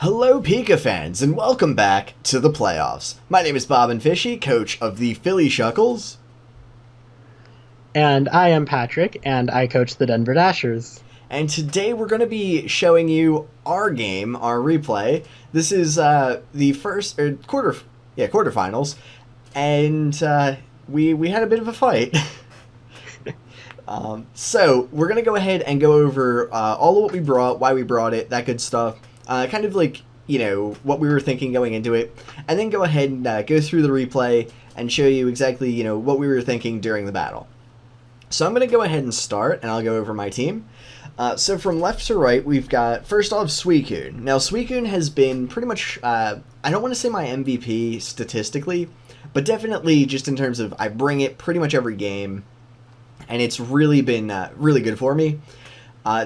Hello PICA fans, and welcome back to the playoffs. My name is Bob and Fishy, coach of the Philly Shuckles. And I am Patrick, and I coach the Denver Dashers. And today we're going to be showing you our game, our replay. This is the first quarterfinals, and we had a bit of a fight. So we're going to go ahead and go over all of what we brought, why we brought it, that good stuff. Kind of like, what we were thinking going into it, and then go ahead and go through the replay and show you exactly, what we were thinking during the battle. So I'm going to go ahead and start, and I'll go over my team. So from left to right, we've got, first off, Suicune. Now, Suicune has been pretty much, I don't want to say my MVP statistically, but definitely just in terms of I bring it pretty much every game, and it's really been really good for me.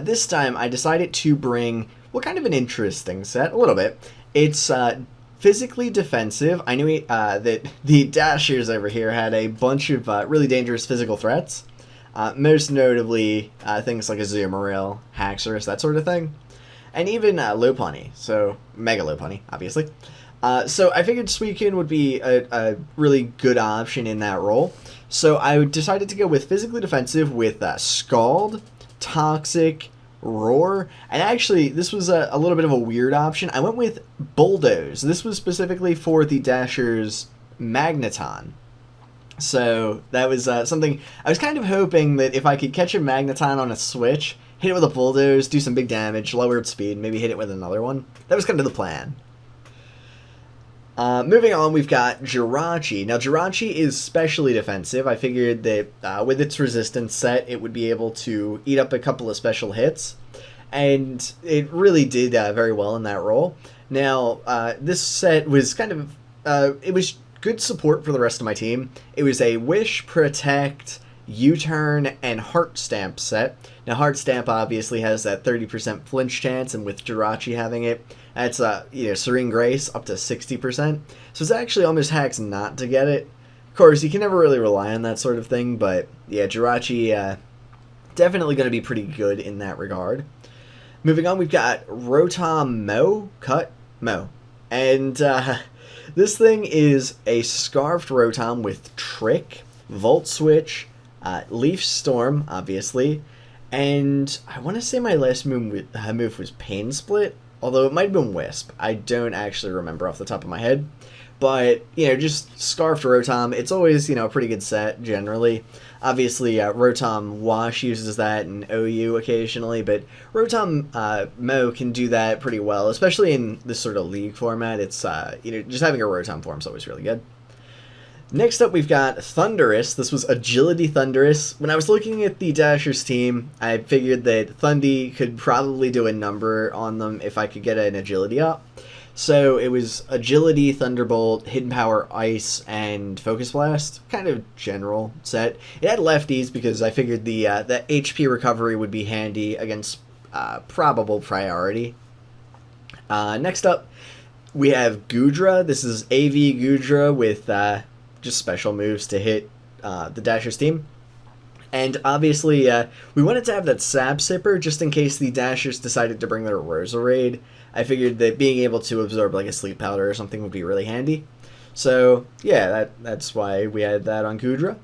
This time, I decided to bring... well, kind of an interesting set, a little bit. It's physically defensive. I knew that the Dashers over here had a bunch of really dangerous physical threats. Most notably, things like a Azumarill, Haxorus, that sort of thing. And even Lopunny, so Mega Lopunny, obviously. So I figured Suicune would be a really good option in that role. So I decided to go with physically defensive with Scald, Toxic, Roar, and actually this was a little bit of a weird option. I went with Bulldoze. This was specifically for the Dashers Magneton. So that was something I was kind of hoping that if I could catch a Magneton on a switch, hit it with a Bulldoze, do some big damage, lower its speed, maybe hit it with another one. That was kind of the plan. Moving on, we've got Jirachi. Now, Jirachi is specially defensive. I figured that with its resistance set, it would be able to eat up a couple of special hits, and it really did very well in that role. Now, this set was kind of... it was good support for the rest of my team. It was a Wish, Protect, U-Turn, and Heart Stamp set. Now, Heart Stamp obviously has that 30% flinch chance, and with Jirachi having it, that's, Serene Grace up to 60%. So it's actually almost hacks not to get it. Of course, you can never really rely on that sort of thing, but yeah, Jirachi definitely going to be pretty good in that regard. Moving on, we've got Rotom Mo. And this thing is a Scarfed Rotom with Trick, Volt Switch, Leaf Storm, obviously, and I want to say my last move was Pain Split, although it might have been Wisp. I don't actually remember off the top of my head. But, just Scarfed Rotom, it's always, a pretty good set, generally. Obviously, Rotom Wash uses that and OU occasionally, but Rotom Mo can do that pretty well, especially in this sort of league format. It's, just having a Rotom form is always really good. Next up, we've got Thundurus. This was Agility Thundurus. When I was looking at the Dashers team, I figured that Thundy could probably do a number on them if I could get an Agility up. So it was Agility, Thunderbolt, Hidden Power, Ice, and Focus Blast. Kind of general set. It had lefties because I figured the HP recovery would be handy against probable priority. Next up, we have Goodra. This is AV Goodra with... just special moves to hit the Dashers team. And obviously, we wanted to have that Sap Sipper just in case the Dashers decided to bring their Roserade. I figured that being able to absorb like a Sleep Powder or something would be really handy. So, yeah, that's why we had that on Goodra.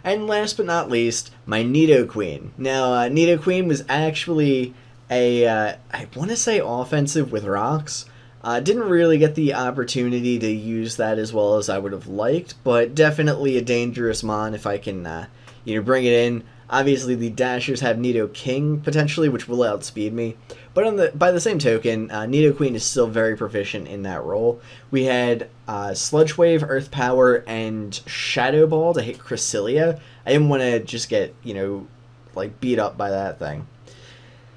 And last but not least, my Nidoqueen. Now, Nidoqueen was actually I want to say offensive with rocks. Didn't really get the opportunity to use that as well as I would have liked, but definitely a dangerous mon if I can, bring it in. Obviously, the Dashers have Nidoking, potentially, which will outspeed me. But by the same token, Nidoqueen is still very proficient in that role. We had Sludge Wave, Earth Power, and Shadow Ball to hit Cresselia. I didn't want to just get, beat up by that thing.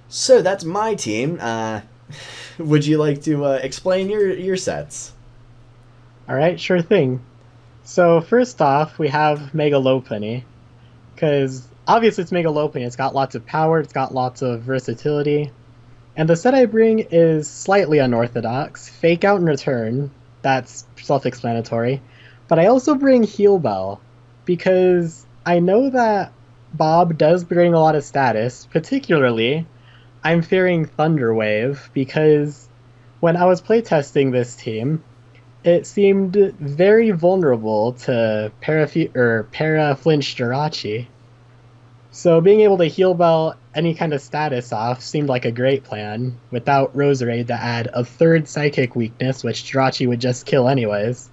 So, that's my team. Would you like to explain your sets? Alright, sure thing. So first off, we have Mega Lopunny, because obviously it's Mega Lopunny, it's got lots of power, it's got lots of versatility, and the set I bring is slightly unorthodox. Fake Out and Return, that's self-explanatory, but I also bring Heal Bell, because I know that Bob does bring a lot of status, particularly I'm fearing Thunder Wave because when I was playtesting this team, it seemed very vulnerable to para-flinch Jirachi. So being able to heal bell any kind of status off seemed like a great plan, without Roserade to add a third psychic weakness, which Jirachi would just kill anyways.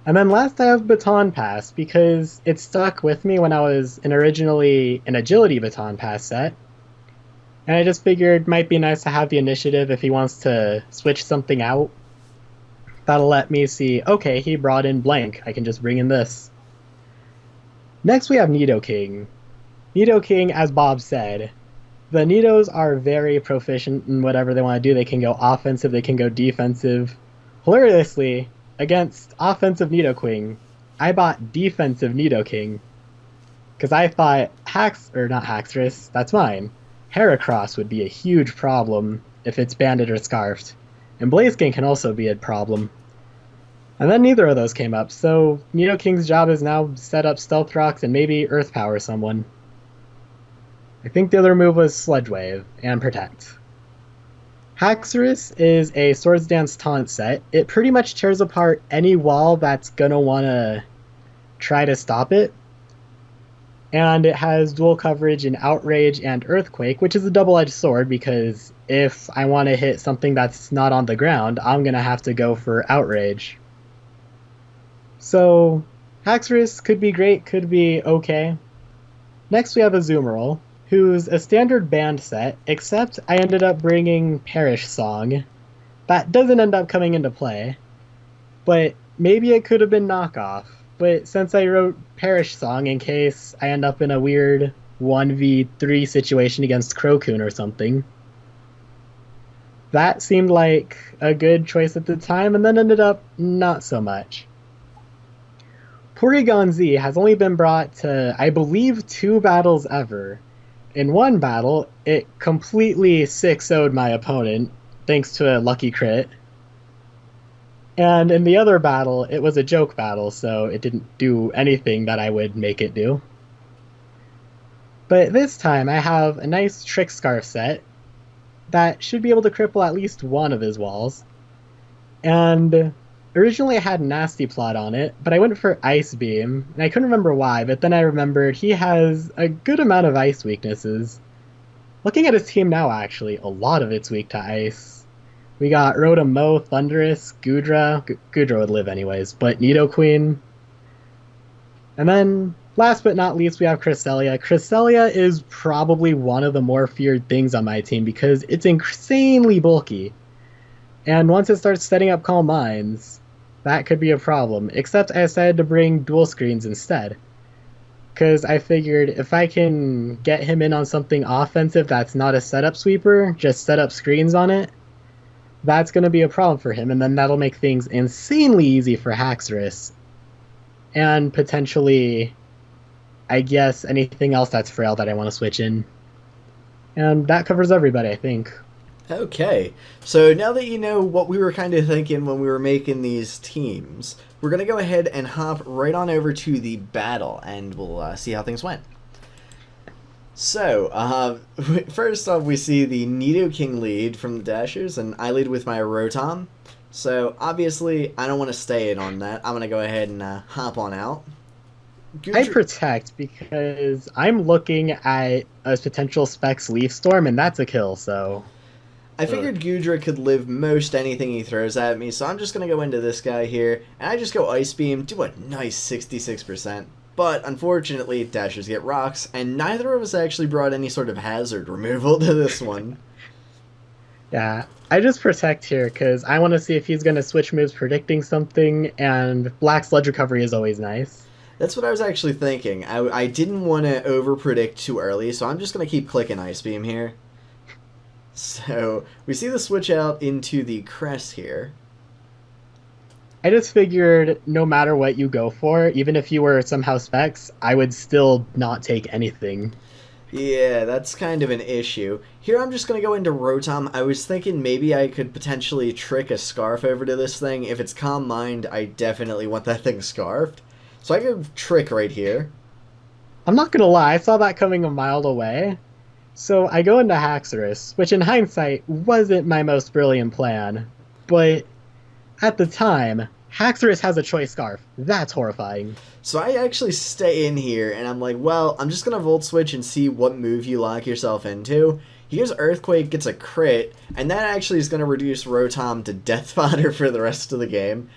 And then last I have Baton Pass, because it stuck with me when I was originally an Agility Baton Pass set. And I just figured it might be nice to have the initiative if he wants to switch something out. That'll let me see, okay, he brought in blank, I can just bring in this. Next we have Nidoking. Nidoking, as Bob said, the Nidos are very proficient in whatever they want to do. They can go offensive, they can go defensive. Hilariously, against offensive Nidoking, I bought defensive Nidoking. Because I thought not Haxorus, that's mine. Heracross would be a huge problem if it's banded or scarfed. And Blaziken can also be a problem. And then neither of those came up, so Nidoking's job is now set up Stealth Rocks and maybe Earth Power someone. I think the other move was Sludge Wave and Protect. Haxorus is a Swords Dance taunt set. It pretty much tears apart any wall that's gonna wanna try to stop it. And it has dual coverage in Outrage and Earthquake, which is a double-edged sword because if I want to hit something that's not on the ground, I'm going to have to go for Outrage. So, Haxorus could be great, could be okay. Next we have Azumarill, who's a standard band set, except I ended up bringing Perish Song. That doesn't end up coming into play, but maybe it could have been knockoff. But since I wrote Perish Song in case I end up in a weird 1v3 situation against Crocoon or something, that seemed like a good choice at the time, and then ended up not so much. Porygon Z has only been brought to, I believe, 2 battles ever. In one battle, it completely 6-0'd my opponent, thanks to a lucky crit. And in the other battle, it was a joke battle, so it didn't do anything that I would make it do. But this time, I have a nice Trick Scarf set that should be able to cripple at least one of his walls. And originally I had Nasty Plot on it, but I went for Ice Beam, and I couldn't remember why, but then I remembered he has a good amount of ice weaknesses. Looking at his team now, actually, a lot of it's weak to ice. We got Rotom, Thundurus, Goodra. Goodra would live anyways, but Nidoqueen. And then, last but not least, we have Cresselia. Cresselia is probably one of the more feared things on my team because it's insanely bulky. And once it starts setting up Calm Minds, that could be a problem. Except I decided to bring dual screens instead. Because I figured if I can get him in on something offensive that's not a setup sweeper, just set up screens on it, that's going to be a problem for him, and then that'll make things insanely easy for Haxorus. And potentially, I guess, anything else that's frail that I want to switch in. And that covers everybody, I think. Okay, so now that you know what we were kind of thinking when we were making these teams, we're going to go ahead and hop right on over to the battle, and we'll see how things went. So, first off, we see the Nidoking lead from the Dashers, and I lead with my Rotom. So, obviously, I don't want to stay in on that. I'm going to go ahead and hop on out. I Protect because I'm looking at a potential Specs Leaf Storm, and that's a kill, so... I figured Goodra could live most anything he throws at me, so I'm just going to go into this guy here, and I just go Ice Beam, do a nice 66%. But, unfortunately, Dashers get rocks, and neither of us actually brought any sort of hazard removal to this one. Yeah, I just Protect here, because I want to see if he's going to switch moves predicting something, and Black Sludge Recovery is always nice. That's what I was actually thinking. I didn't want to over-predict too early, so I'm just going to keep clicking Ice Beam here. So, we see the switch out into the Crest here. I just figured no matter what you go for, even if you were somehow Specs, I would still not take anything. Yeah, that's kind of an issue. Here I'm just going to go into Rotom. I was thinking maybe I could potentially trick a Scarf over to this thing. If it's Calm Mind, I definitely want that thing Scarfed. So I could Trick right here. I'm not going to lie, I saw that coming a mile away. So I go into Haxorus, which in hindsight wasn't my most brilliant plan, but at the time, Haxorus has a choice scarf. That's horrifying. So I actually stay in here, and I'm like, well, I'm just going to Volt Switch and see what move you lock yourself into. Here's Earthquake, gets a crit, and that actually is going to reduce Rotom to Death Fodder for the rest of the game.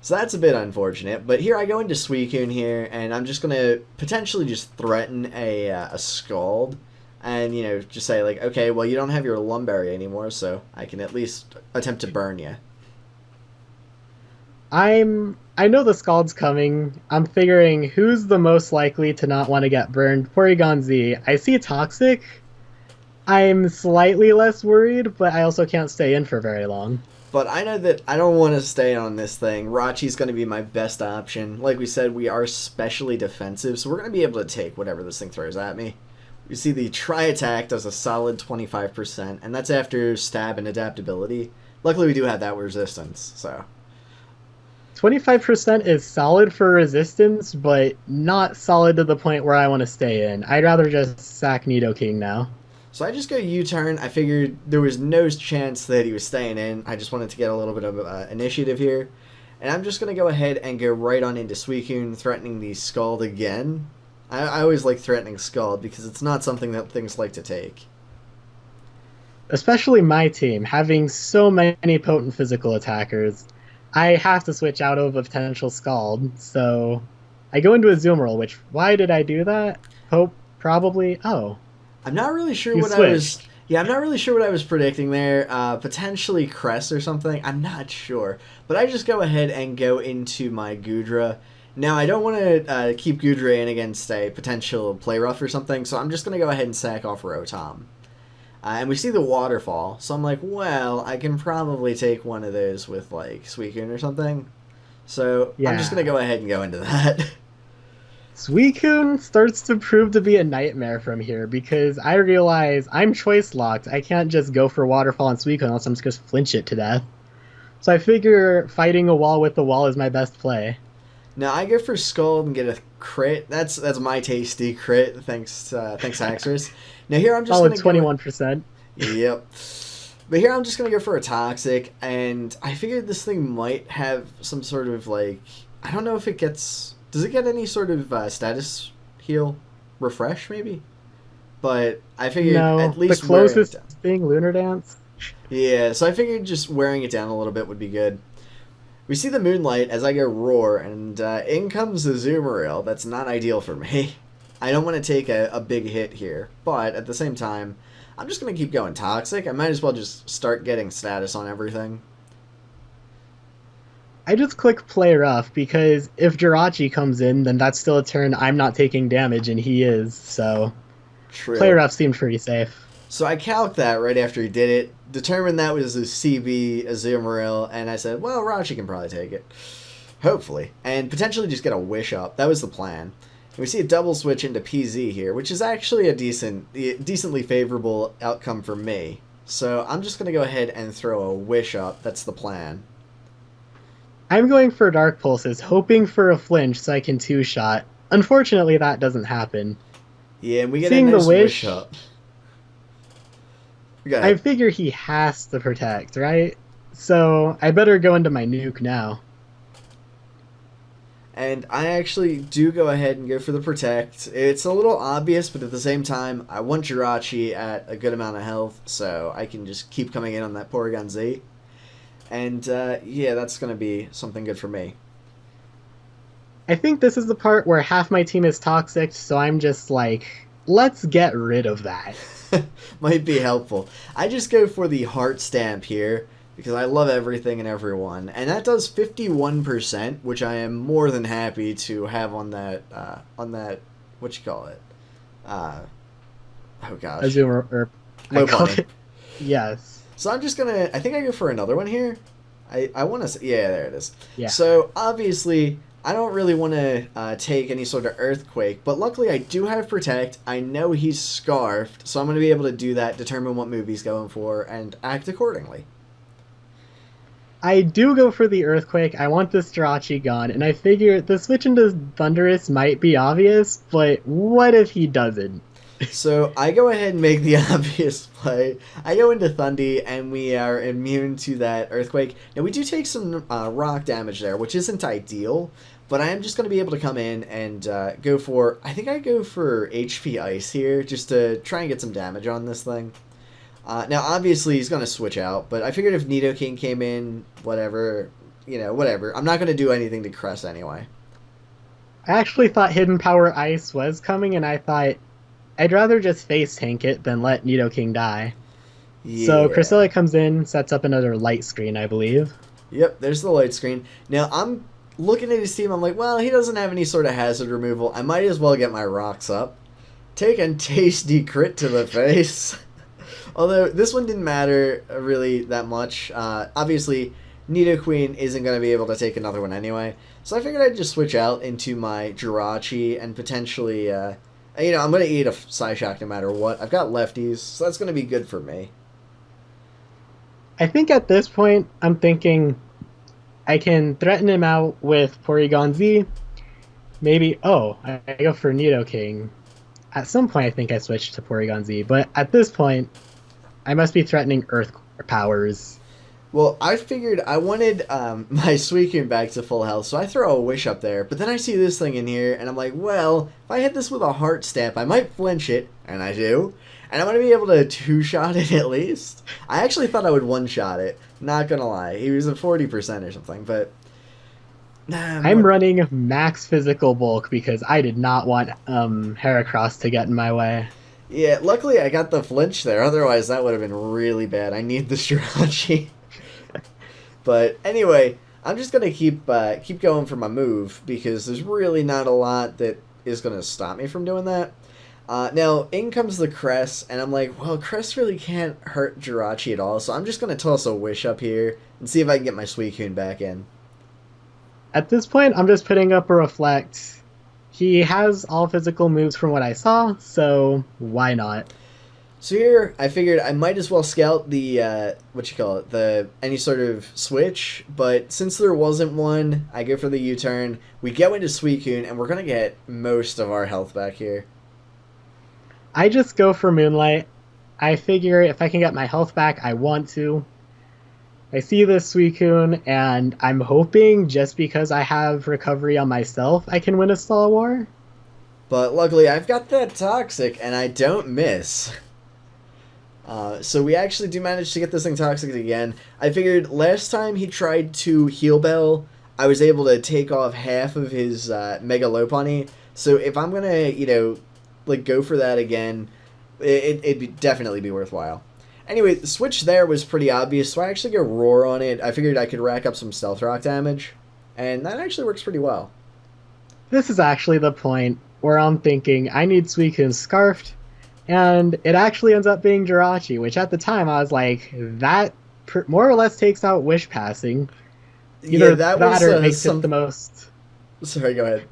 So that's a bit unfortunate. But here I go into Suicune here, and I'm just going to potentially just threaten a Scald. And, you know, just say, like, okay, well, you don't have your Lumberry anymore, so I can at least attempt to burn you. I know the Scald's coming. I'm figuring who's the most likely to not want to get burned. Porygon Z. I see Toxic. I'm slightly less worried, but I also can't stay in for very long. But I know that I don't want to stay on this thing. Rachi's going to be my best option. Like we said, we are specially defensive, so we're going to be able to take whatever this thing throws at me. You see the Tri-Attack does a solid 25%, and that's after Stab and Adaptability. Luckily, we do have that resistance, so... 25% is solid for resistance, but not solid to the point where I want to stay in. I'd rather just sack Nidoking now. So I just go U-turn. I figured there was no chance that he was staying in. I just wanted to get a little bit of initiative here. And I'm just going to go ahead and go right on into Suicune, threatening the Scald again. I always like threatening Scald because it's not something that things like to take. Especially my team, having so many potent physical attackers, I have to switch out of a potential Scald, so I go into a Azumarill, which, why did I do that? Hope, probably, oh. I'm not really sure You what switched. I was... Yeah, I'm not really sure what I was predicting there. Potentially Crest or something. I'm not sure. But I just go ahead and go into my Goodra. Now, I don't want to keep Goodra in against a potential Play Rough or something, so I'm just going to go ahead and sack off Rotom. And we see the Waterfall, so I'm like, well, I can probably take one of those with, like, Suicune or something. So Yeah. I'm just going to go ahead and go into that. Suicune starts to prove to be a nightmare from here, because I realize I'm choice locked. I can't just go for Waterfall on Suicune unless I'm just going to flinch it to death. So I figure fighting a wall with the wall is my best play. Now, I go for Scald and get a crit. That's my tasty crit, thanks Haxorus. Now here I'm just Solid going to 21%. Yep. But here I'm just going to go for a Toxic, and I figured this thing might have some sort of, like... I don't know if it gets... Does it get any sort of status heal? Refresh, maybe? But I figured No, at least the closest wearing it down. thing, Lunar Dance. Yeah, so I figured just wearing it down a little bit would be good. We see the Moonlight as I go Roar, and in comes the Azumarill. That's not ideal for me. I don't want to take a big hit here, but at the same time, I'm just going to keep going Toxic. I might as well just start getting status on everything. I just click Play Rough, because if Jirachi comes in, then that's still a turn I'm not taking damage, and he is, so... True. Play Rough seemed pretty safe. So I calced that right after he did it, determined that was a CB Azumarill, and I said, well, Rachi can probably take it. Hopefully. And potentially just get a Wish Up. That was the plan. And we see a double switch into PZ here, which is actually a decently favorable outcome for me. So I'm just going to go ahead and throw a Wish Up. That's the plan. I'm going for Dark Pulses, hoping for a flinch so I can two-shot. Unfortunately, that doesn't happen. Yeah, and we get Seeing a nice the wish Up. I figure he has to protect, right? So I better go into my nuke now. And I actually do go ahead and go for the Protect. It's a little obvious, but at the same time, I want Jirachi at a good amount of health, so I can just keep coming in on that Porygon Z. And, yeah, that's going to be something good for me. I think this is the part where half my team is toxic, so I'm just like, let's get rid of that. Might be helpful. I just go for the Heart Stamp here, because I love everything and everyone. And that does 51%, which I am more than happy to have on that, what you call it? Oh gosh. Azuma, or... Low Bunny. Yes. So I'm just gonna, I think I go for another one here. I want to say, yeah, there it is. Yeah. So, obviously, I don't really want to take any sort of Earthquake, but luckily I do have Protect. I know he's Scarfed, so I'm going to be able to do that, determine what move he's going for, and act accordingly. I do go for the Earthquake. I want this Jirachi gone, and I figure the switch into Thunderous might be obvious, but what if he doesn't? So I go ahead and make the obvious play. I go into Thundy, and we are immune to that Earthquake. Now, we do take some rock damage there, which isn't ideal, but I am just going to be able to come in and go for... I think I go for HP Ice here, just to try and get some damage on this thing. Now, obviously, he's going to switch out, but I figured if Nidoking came in, whatever, whatever. I'm not going to do anything to Cress anyway. I actually thought Hidden Power Ice was coming, and I thought I'd rather just face tank it than let Nidoking die. Yeah. So Cresselia comes in, sets up another light screen, I believe. Yep, there's the light screen. Now, I'm looking at his team, I'm like, well, he doesn't have any sort of hazard removal. I might as well get my rocks up. Take a tasty crit to the face. Although, this one didn't matter really that much. Obviously, Nidoqueen isn't going to be able to take another one anyway. So I figured I'd just switch out into my Jirachi and potentially, I'm going to eat a Psyshock no matter what. I've got lefties, so that's going to be good for me. I think at this point, I'm thinking I can threaten him out with Porygon Z. Maybe, I go for Nidoking. At some point, I think I switched to Porygon Z, but at this point, I must be threatening Earth powers. Well, I figured I wanted my Suicune back to full health, so I throw a Wish up there. But then I see this thing in here, and I'm like, well, if I hit this with a Heart Stamp, I might flinch it, and I do. And I'm going to be able to two-shot it at least. I actually thought I would one-shot it, not going to lie. He was at 40% or something, but... I'm running max physical bulk because I did not want Heracross to get in my way. Yeah, luckily I got the flinch there, otherwise that would have been really bad. I need the strategy. But anyway, I'm just going to keep going for my move, because there's really not a lot that is going to stop me from doing that. Now, in comes the Cress, and I'm like, well, Cress really can't hurt Jirachi at all, so I'm just going to toss a Wish up here and see if I can get my Suicune back in. At this point, I'm just putting up a Reflect. He has all physical moves from what I saw, so why not? So here, I figured I might as well scout the, any sort of switch, but since there wasn't one, I go for the U-turn, we go into Suicune, and we're going to get most of our health back here. I just go for Moonlight. I figure if I can get my health back, I want to. I see this Suicune, and I'm hoping, just because I have recovery on myself, I can win a Star War. But luckily, I've got that Toxic, and I don't miss. So we actually do manage to get this thing Toxic again. I figured last time he tried to Heal Bell, I was able to take off half of his Mega Lopunny. So if I'm going to, go for that again, it'd definitely be worthwhile. Anyway, the switch there was pretty obvious, so I actually go Roar on it. I figured I could rack up some Stealth Rock damage, and that actually works pretty well. This is actually the point where I'm thinking I need Suicune Scarfed, and it actually ends up being Jirachi, which at the time I was like, that more or less takes out Wish Passing. Either that or it makes it the most... Sorry, go ahead.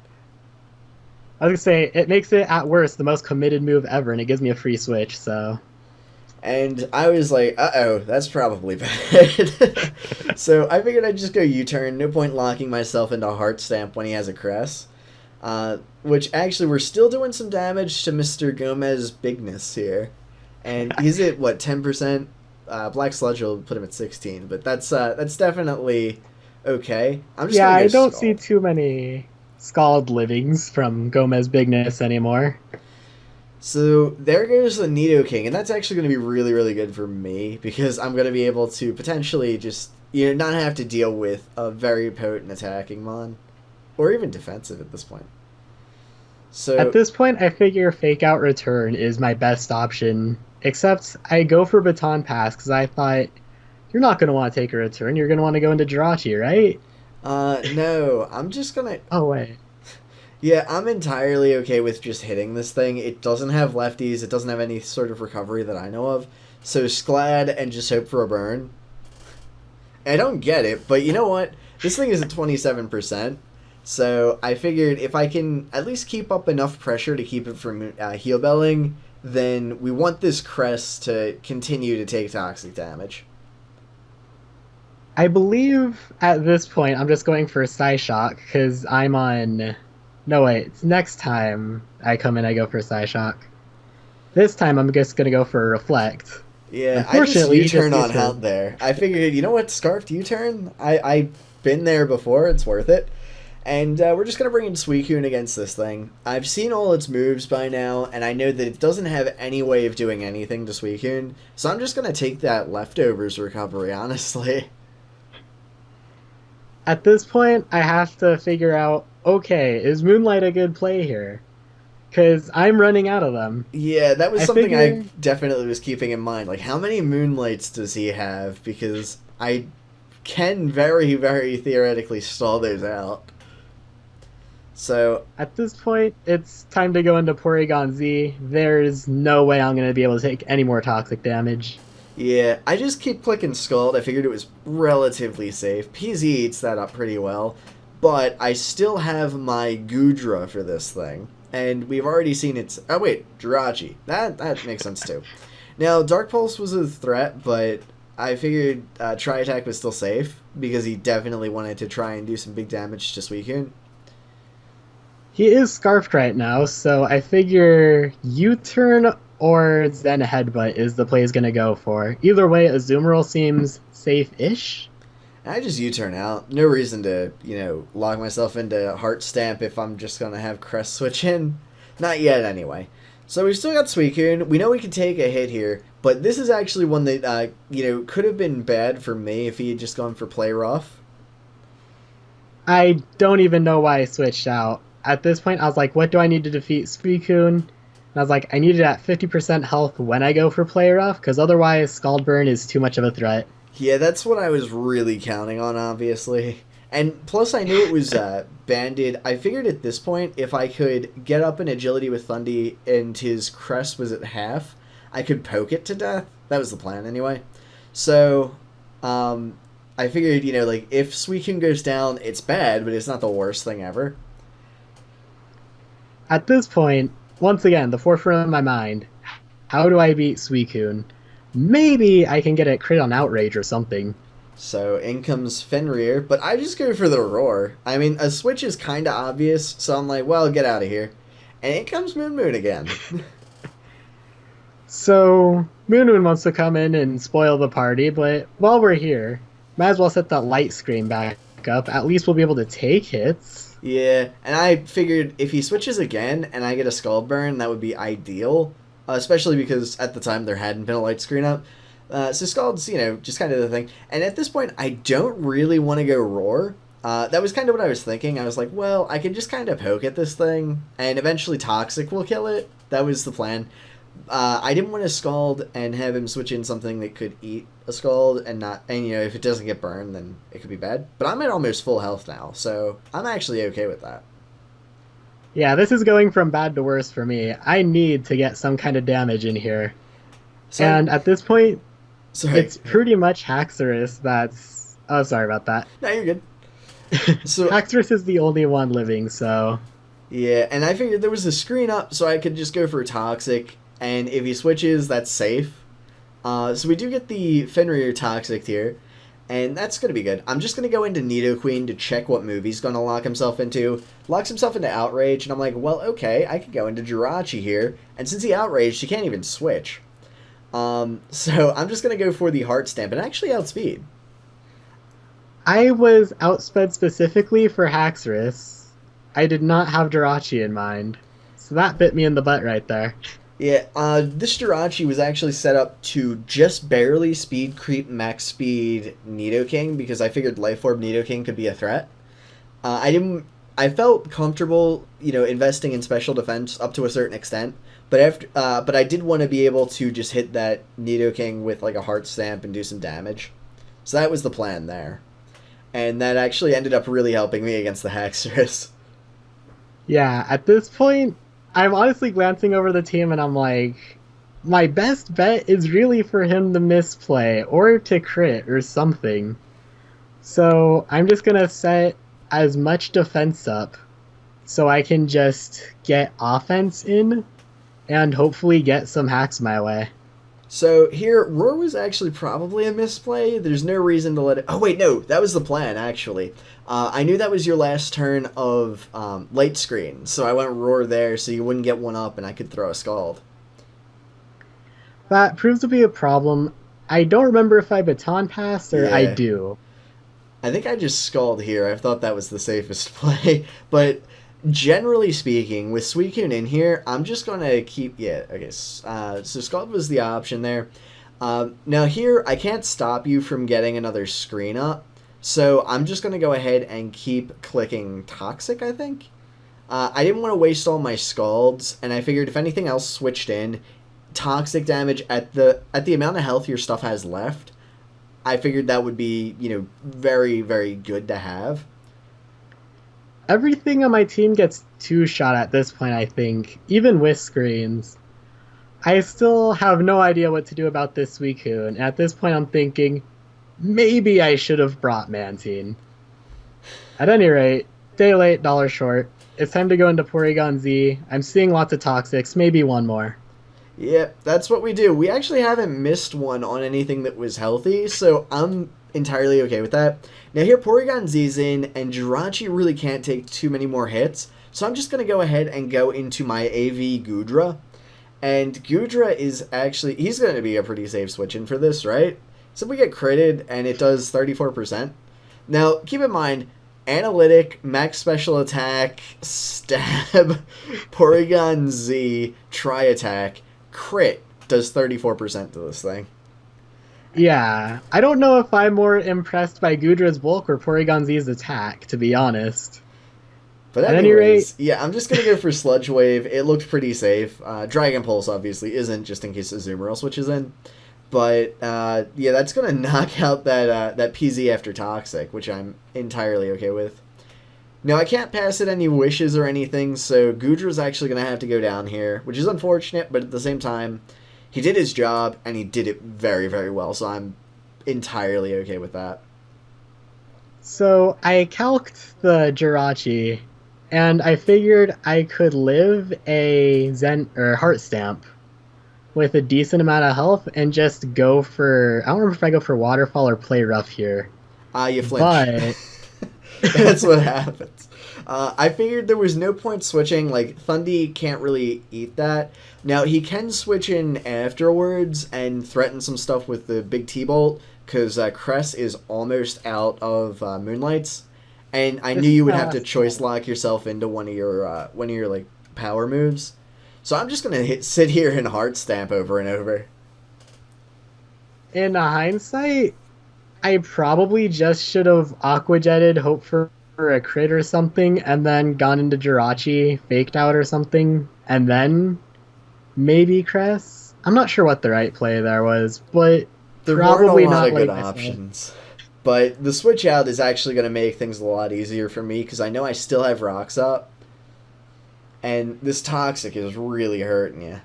I was going to say, it makes it, at worst, the most committed move ever, and it gives me a free switch, so... And I was like, uh-oh, that's probably bad. So I figured I'd just go U-turn. No point locking myself into Heart Stamp when he has a Cress. Which, actually, we're still doing some damage to Mr. Gomez Bigness here. And he's at, 10%? Black Sludge will put him at 16, but that's definitely okay. I'm just I don't see too many Scald livings from Gomez Bigness anymore. So there goes the Nidoking, and that's actually going to be really, really good for me, because I'm going to be able to potentially just, not have to deal with a very potent attacking mon, or even defensive at this point. So at this point, I figure Fake Out Return is my best option, except I go for Baton Pass, because I thought, you're not going to want to take a return, you're going to want to go into Jirachi, right? No, I'm just going to... Oh, wait. Yeah, I'm entirely okay with just hitting this thing. It doesn't have lefties. It doesn't have any sort of recovery that I know of. So Sklad and just hope for a burn. I don't get it, but you know what? This thing is at 27%. So I figured if I can at least keep up enough pressure to keep it from heal belling, then we want this Crest to continue to take toxic damage. I believe at this point I'm just going for a Psyshock because I'm on... No, wait. It's next time I come in, I go for Psyshock. This time I'm just gonna go for a Reflect. Yeah, I just Unfortunately, he just U-turn on used out his... there. I just U-turn on out there. I figured, you know what, Scarfed U-turn? I've been there before. It's worth it. And we're just going to bring in Suicune against this thing. I've seen all its moves by now, and I know that it doesn't have any way of doing anything to Suicune, so I'm just going to take that Leftovers recovery, honestly. At this point, I have to figure out, okay, is Moonlight a good play here? Because I'm running out of them. Yeah, that was I something figure... I definitely was keeping in mind. Like, how many Moonlights does he have? Because I can very, very theoretically stall those out. So At this point, it's time to go into Porygon Z. There's no way I'm going to be able to take any more toxic damage. yeah, I just keep clicking Scald. I figured it was relatively safe. PZ eats that up pretty well, but I still have my Goodra for this thing. And we've already seen its... Oh, wait, Jirachi. That makes sense, too. Now, Dark Pulse was a threat, but I figured Tri-Attack was still safe, because he definitely wanted to try and do some big damage to Suicune. He is Scarfed right now, so I figure U-turn or Zen Headbutt is the play he's going to go for. Either way, Azumarill seems safe-ish. I just U-turn out. No reason to, log myself into Heart Stamp if I'm just going to have Crest switch in. Not yet, anyway. So we've still got Suicune. We know we can take a hit here, but this is actually one that, could have been bad for me if he had just gone for Play Rough. I don't even know why I switched out. At this point, I was like, what do I need to defeat Suicune? And I was like, I need it at 50% health when I go for Play Rough, because otherwise Scald Burn is too much of a threat. Yeah, that's what I was really counting on, obviously. And plus I knew it was banded. I figured at this point, if I could get up in agility with Thundy and his crest was at half, I could poke it to death. That was the plan, anyway. So, I figured, if Suicune goes down, it's bad, but it's not the worst thing ever. At this point, once again, the forefront of my mind, how do I beat Suicune? Maybe I can get a crit on Outrage or something. So in comes Fenrir, but I just go for the Roar. I mean, a switch is kind of obvious, so I'm like, well, get out of here. And in comes Moon Moon again. So, Moon Moon wants to come in and spoil the party, but while we're here, might as well set that light screen back up. At least we'll be able to take hits. Yeah, and I figured if he switches again and I get a Skull Burn, that would be ideal. Especially because at the time there hadn't been a light screen up. So Scald's, just kind of the thing. And at this point, I don't really want to go Roar. That was kind of what I was thinking. I was like, well, I can just kind of poke at this thing, and eventually Toxic will kill it. That was the plan. I didn't want to Scald and have him switch in something that could eat a Scald and not... And, if it doesn't get burned, then it could be bad. But I'm at almost full health now, so I'm actually okay with that. Yeah, this is going from bad to worse for me. I need to get some kind of damage in here. So, and at this point, it's pretty much Haxorus that's... Oh, sorry about that. No, you're good. So Haxorus is the only one living, so... Yeah, and I figured there was a screen up, so I could just go for Toxic, and if he switches, that's safe. So we do get the Fenrir Toxic here, and that's going to be good. I'm just going to go into Nidoqueen to check what move he's going to lock himself into. Locks himself into Outrage, and I'm like, well, okay, I could go into Jirachi here, and since he Outraged, he can't even switch. So I'm just going to go for the Heart Stamp, and actually outspeed. I was outsped specifically for Haxorus. I did not have Jirachi in mind. So that bit me in the butt right there. Yeah, this Jirachi was actually set up to just barely speed creep max speed Nidoking, because I figured Life Orb Nidoking could be a threat. I felt comfortable, investing in special defense up to a certain extent, but I did want to be able to just hit that Nidoking with like a Heart Stamp and do some damage. So that was the plan there. And that actually ended up really helping me against the Haxorus. Yeah, at this point, I'm honestly glancing over the team and I'm like, my best bet is really for him to misplay or to crit or something. So I'm just going to set as much defense up so I can just get offense in and hopefully get some hacks my way. So here, Roar was actually probably a misplay. There's no reason to let it... Oh, wait, no. That was the plan, actually. I knew that was your last turn of light screen, so I went Roar there so you wouldn't get one up and I could throw a Scald. That proves to be a problem. I don't remember if I baton passed or I Yeah. do. I think I just skulled here. I thought that was the safest play. But generally speaking, with Suicune in here, I'm just going to keep... Yeah, okay. So Scald was the option there. Now here, I can't stop you from getting another screen up. So I'm just going to go ahead and keep clicking Toxic, I think. I didn't want to waste all my Scalds, and I figured if anything else switched in, Toxic damage at the amount of health your stuff has left, I figured that would be, very, very good to have. Everything on my team gets two-shot at this point, I think, even with screens. I still have no idea what to do about this Suicune, and at this point I'm thinking, maybe I should have brought Mantine. At any rate, day late, dollar short. It's time to go into Porygon Z. I'm seeing lots of Toxics, maybe one more. Yep, that's what we do. We actually haven't missed one on anything that was healthy, so I'm entirely okay with that. Now here, Porygon Z's in, and Jirachi really can't take too many more hits, so I'm just going to go ahead and go into my AV Goodra. And Goodra is actually, he's going to be a pretty safe switch in for this, right? So we get critted, and it does 34%. Now, keep in mind, Analytic, Max Special Attack, Stab, Porygon Z, Tri-Attack, Crit does 34% to this thing. Yeah, I don't know if I'm more impressed by Goodra's bulk or Porygon Z's attack, to be honest. But At anyways, any rate, yeah, I'm just going to go for Sludge Wave. It looked pretty safe. Dragon Pulse obviously isn't, just in case Azumarill switches in. But, yeah, that's going to knock out that PZ after Toxic, which I'm entirely okay with. Now, I can't pass it any wishes or anything, so Goodra's actually going to have to go down here, which is unfortunate, but at the same time, he did his job, and he did it very, very well, so I'm entirely okay with that. so I calced the Jirachi, and I figured I could live a Zen or Heart Stamp with a decent amount of health and just go for, I don't remember if I go for Waterfall or Play Rough here. You flinch. But That's what happens. I figured there was no point switching. Like, Thundy can't really eat that. Now, he can switch in afterwards and threaten some stuff with the big T-Bolt, because Cress is almost out of Moonlights. And I knew you would have to choice lock yourself into one of your like power moves. So I'm just gonna sit here and Heart Stamp over and over. in hindsight, I probably just should have Aqua Jetted, hoped for a crit or something, and then gone into Jirachi, faked out or something, and then maybe Cress. I'm not sure what the right play there was, but There probably weren't a lot not of good like options. But the switch out is actually going to make things a lot easier for me, because I know I still have Rocks up. And this Toxic is really hurting you.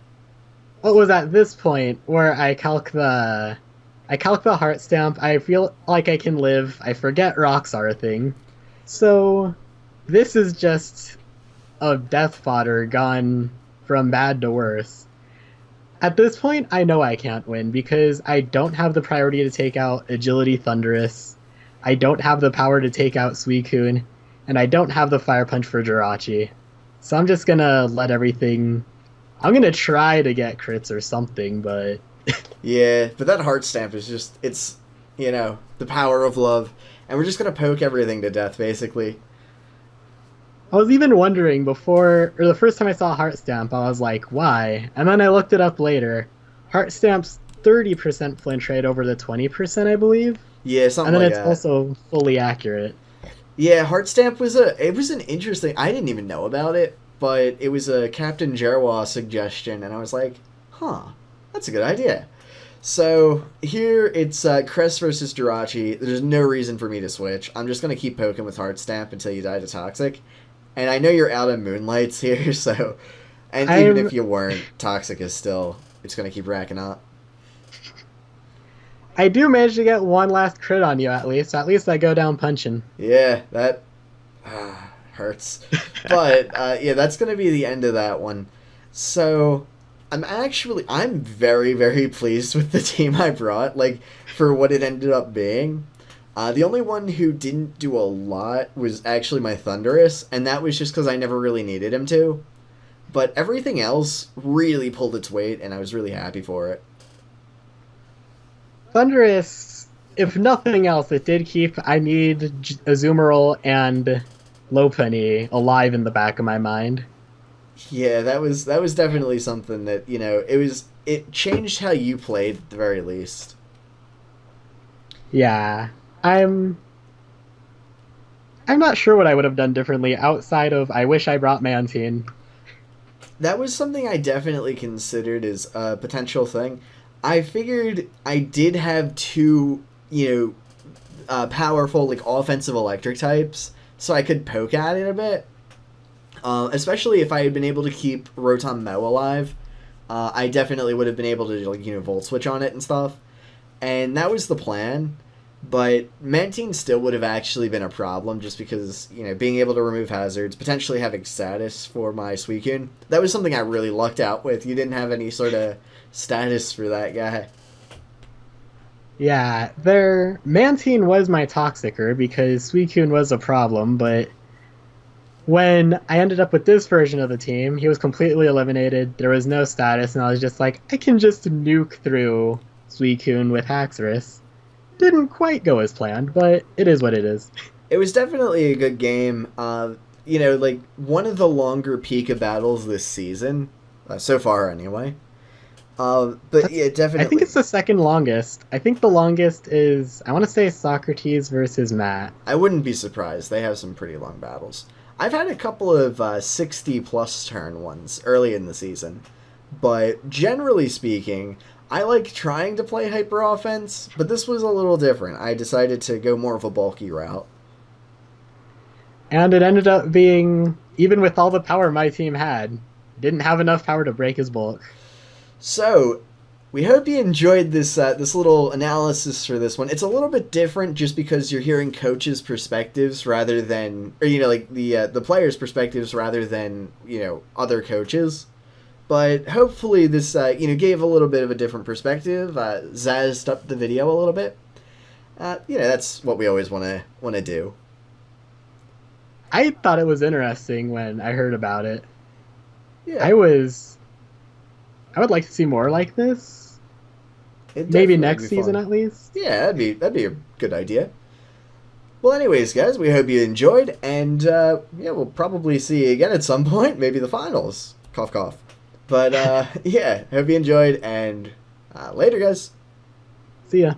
What was at this point where I calc the Heart Stamp. I feel like I can live. I forget rocks are a thing. So this is just a death fodder gone from bad to worse. At this point, I know I can't win because I don't have the priority to take out Agility Thunderous. I don't have the power to take out Suicune, and I don't have the Fire Punch for Jirachi. So I'm just gonna let everything... I'm gonna try to get crits or something, but... Yeah, but that Heart Stamp is just, it's, the power of love. And we're just going to poke everything to death, basically. I was even wondering before, or the first time I saw Heart Stamp, I was like, why? And then I looked it up later. Heart Stamp's 30% flinch rate over the 20%, I believe. Yeah, something like that. And like then it's also fully accurate. Yeah, Heart Stamp was an interesting, I didn't even know about it, but it was a Captain Jerwa suggestion, and I was like, huh, that's a good idea. So here it's Cress versus Jirachi. There's no reason for me to switch. I'm just going to keep poking with Heart Stamp until you die to Toxic. And I know you're out of Moonlights here, so... And even if you weren't, Toxic is still... It's going to keep racking up. I do manage to get one last crit on you, at least. At least I go down punching. Yeah, that hurts. But, yeah, that's going to be the end of that one. So... I'm very, very pleased with the team I brought, like, for what it ended up being. The only one who didn't do a lot was actually my Thunderous, and that was just because I never really needed him to. But everything else really pulled its weight, and I was really happy for it. Thundurus, if nothing else, it did keep I need Azumarill and Lopunny alive in the back of my mind. Yeah, that was definitely something that, it changed how you played at the very least. Yeah, I'm not sure what I would have done differently outside of I wish I brought Mantine. That was something I definitely considered as a potential thing. I figured I did have two, powerful, like, offensive electric types, so I could poke at it a bit. Especially if I had been able to keep Rotom Mow alive. I definitely would have been able to, like, Volt Switch on it and stuff. And that was the plan. But Mantine still would have actually been a problem just because, being able to remove hazards, potentially having status for my Suicune, that was something I really lucked out with. You didn't have any sort of status for that guy. Yeah, Mantine was my Toxicer because Suicune was a problem, but when I ended up with this version of the team, he was completely eliminated, there was no status, and I was just like, I can just nuke through Suicune with Haxorus. Didn't quite go as planned, but it is what it is. It was definitely a good game. Like, one of the longer PICA battles this season, so far anyway. Yeah, definitely. I think it's the second longest. I think the longest is, I want to say Socrates versus Matt. I wouldn't be surprised. They have some pretty long battles. I've had a couple of 60-plus turn ones early in the season. But generally speaking, I like trying to play hyper offense, but this was a little different. I decided to go more of a bulky route. And it ended up being, even with all the power my team had, didn't have enough power to break his bulk. So, we hope you enjoyed this this little analysis for this one. It's a little bit different just because you're hearing coaches' perspectives rather than, or the players' perspectives rather than other coaches. But hopefully this gave a little bit of a different perspective, zazzed up the video a little bit. That's what we always want to do. I thought it was interesting when I heard about it. Yeah. I would like to see more like this. Maybe next season at least. Yeah, that'd be a good idea. Well, anyways, guys, we hope you enjoyed, and we'll probably see you again at some point, maybe the finals. Cough, cough. But, yeah, hope you enjoyed, and later, guys. See ya.